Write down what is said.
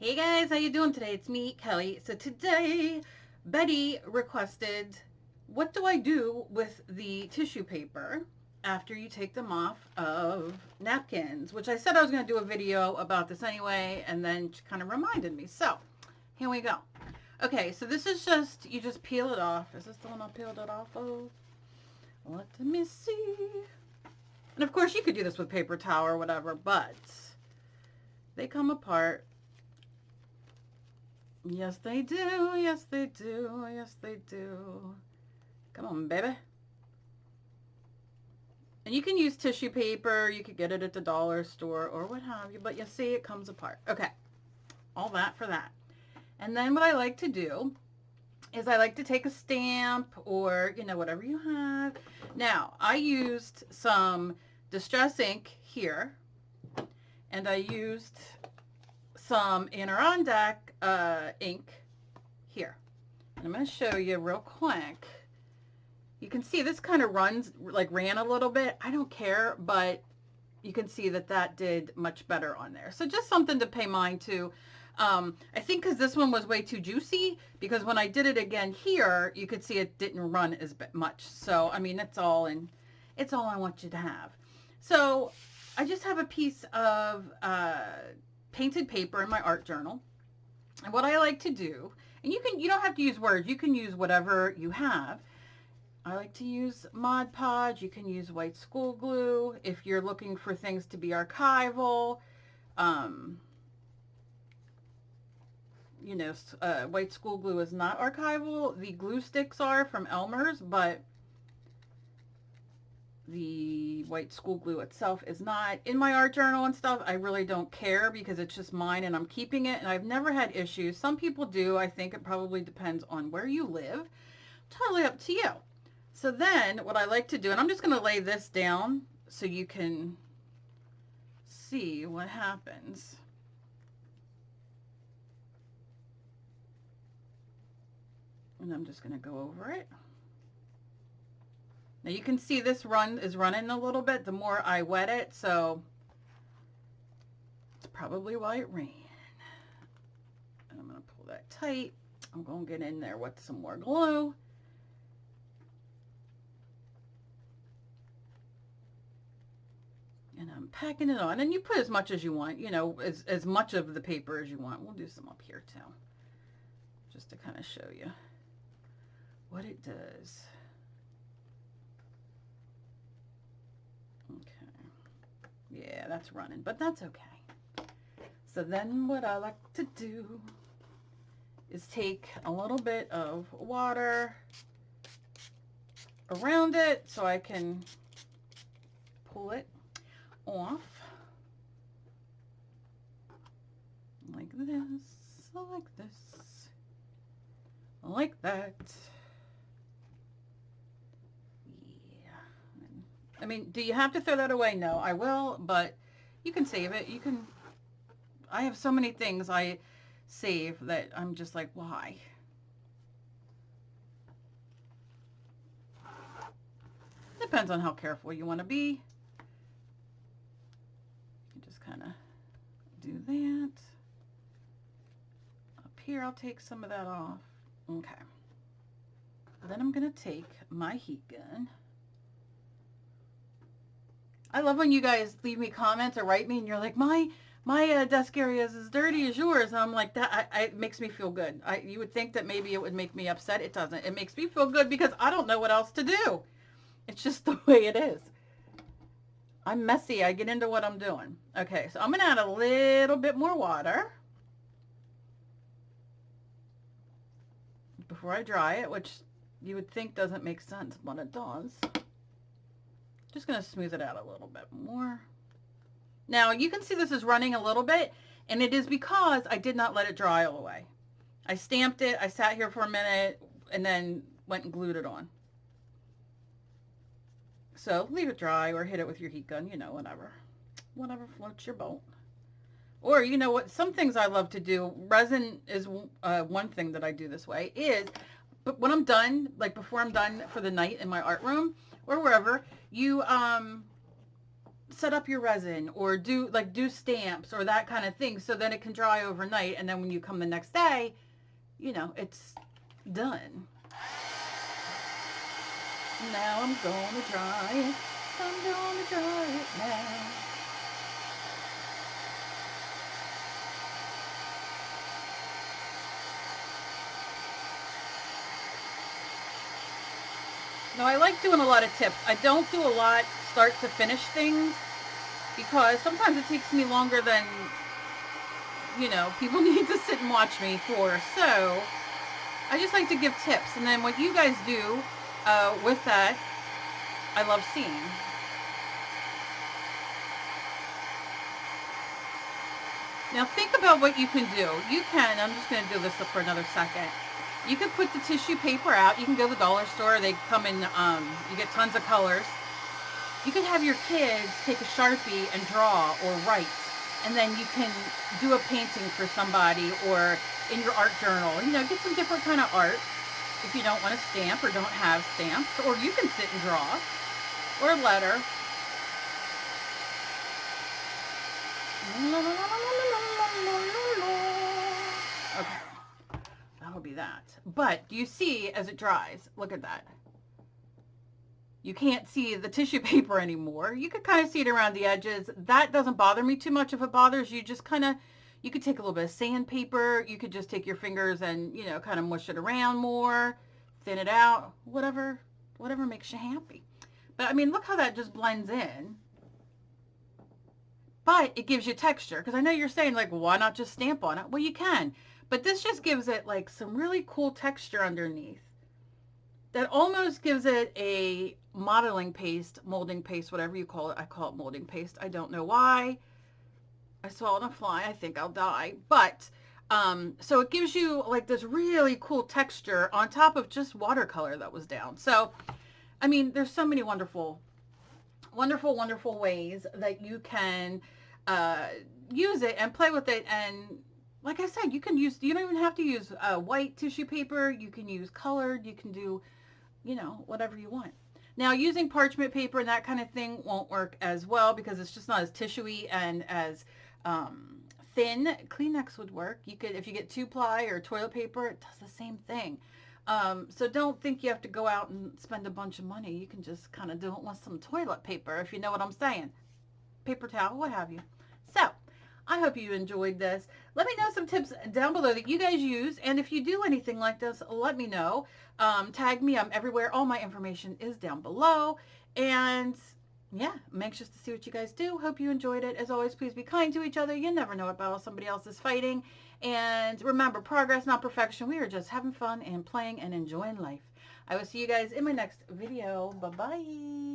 Hey guys, how you doing today? It's me, Kelly. So today, Betty requested, what do I do with the tissue paper after you take them off of napkins? Which I said I was going to do a video about this anyway, and then she kind of reminded me. So, here we go. Okay, so this is just, you just peel it off. Is this the one I peeled it off of? Let me see. And of course, you could do this with paper towel or whatever, but they come apart. Yes, they do. Yes, they do. Yes, they do. Come on, baby. And you can use tissue paper. You could get it at the dollar store or what have you. But you see, it comes apart. Okay. All that for that. And then what I like to do is I like to take a stamp or, you know, whatever you have. Now, I used some Distress ink here. And I used some Adirondack ink here. And I'm going to show you real quick. You can see this kind of ran a little bit. I don't care, but you can see that that did much better on there. So just something to pay mind to. I think because this one was way too juicy, because when I did it again here, you could see it didn't run as much. So, I mean, it's all I want you to have. So I just have a piece of painted paper in my art journal. And what I like to do, and you don't have to use words, you can use whatever you have. I like to use Mod Podge. You can use white school glue if you're looking for things to be archival. You know, white school glue is not archival. The glue sticks are from Elmer's, but the white school glue itself is not. In my art journal and stuff, I really don't care because it's just mine and I'm keeping it, and I've never had issues. Some people do. I think it probably depends on where you live. Totally up to you. So then what I like to do, and I'm just going to lay this down so you can see what happens. And I'm just going to go over it. Now you can see this is running a little bit the more I wet it, so it's probably why it ran. And I'm going to pull that tight. I'm going to get in there with some more glue. And I'm packing it on. And you put as much as you want, you know, as much of the paper as you want. We'll do some up here too, just to kind of show you what it does. Yeah, that's running, but that's okay. So then what I like to do is take a little bit of water around it so I can pull it off like this, like this, like that. I mean, do you have to throw that away? No, I will, but you can save it. You can, I have so many things I save that I'm just like, why? Depends on how careful you want to be. You just kind of do that. Up here, I'll take some of that off. Okay. Then I'm going to take my heat gun. I love when you guys leave me comments or write me and you're like, my desk area is as dirty as yours. And I'm like, that it makes me feel good. You would think that maybe it would make me upset. It doesn't. It makes me feel good because I don't know what else to do. It's just the way it is. I'm messy. I get into what I'm doing. Okay, so I'm going to add a little bit more water before I dry it, which you would think doesn't make sense, but it does. Just going to smooth it out a little bit more. Now you can see this is running a little bit, and it is because I did not let it dry all the way. I stamped it, I sat here for a minute, and then went and glued it on. So leave it dry or hit it with your heat gun, you know, whatever. Whatever floats your boat. Or you know what, some things I love to do, resin is one thing that I do this way, is but when I'm done, like before I'm done for the night in my art room or wherever, you set up your resin or do stamps or that kind of thing, so then it can dry overnight, and then when you come the next day, you know, it's done. Now I'm gonna dry it. I'm gonna dry it now. Now I like doing a lot of tips. I don't do a lot start to finish things because sometimes it takes me longer than, you know, people need to sit and watch me for. So I just like to give tips, and then what you guys do with that, I love seeing. Now think about what you can do. You can, I'm just going to do this for another second. You can put the tissue paper out. You can go to the dollar store. They come in, you get tons of colors. You can have your kids take a Sharpie and draw or write. And then you can do a painting for somebody or in your art journal. You know, get some different kind of art if you don't want to stamp or don't have stamps. Or you can sit and draw or a letter. Okay, that'll be that. But do you see as it dries? Look at that. You can't see the tissue paper anymore. You could kind of see it around the edges. That doesn't bother me too much. If it bothers you, just kind of, you could take a little bit of sandpaper. You could just take your fingers and, you know, kind of mush it around more, thin it out, whatever makes you happy. But I mean, look how that just blends in. But it gives you texture, because I know you're saying, like, why not just stamp on it? Well, you can, but this just gives it like some really cool texture underneath that almost gives it a modeling paste, molding paste, whatever you call it. I call it molding paste. I don't know why. I saw it on a fly. I think I'll die. But so it gives you like this really cool texture on top of just watercolor that was down. So I mean, there's so many wonderful ways that you can use it and play with it. And like I said, you don't even have to use white tissue paper. You can use colored. You can do, you know, whatever you want. Now, using parchment paper and that kind of thing won't work as well because it's just not as tissuey and as thin. Kleenex would work. You could, if you get 2-ply or toilet paper, it does the same thing. So don't think you have to go out and spend a bunch of money. You can just kind of do it with some toilet paper, if you know what I'm saying. Paper towel, what have you. So I hope you enjoyed this. Let me know some tips down below that you guys use. And if you do anything like this, let me know. Tag me. I'm everywhere. All my information is down below. And yeah, I'm anxious to see what you guys do. Hope you enjoyed it. As always, please be kind to each other. You never know what battle somebody else is fighting. And remember, progress, not perfection. We are just having fun and playing and enjoying life. I will see you guys in my next video. Bye-bye.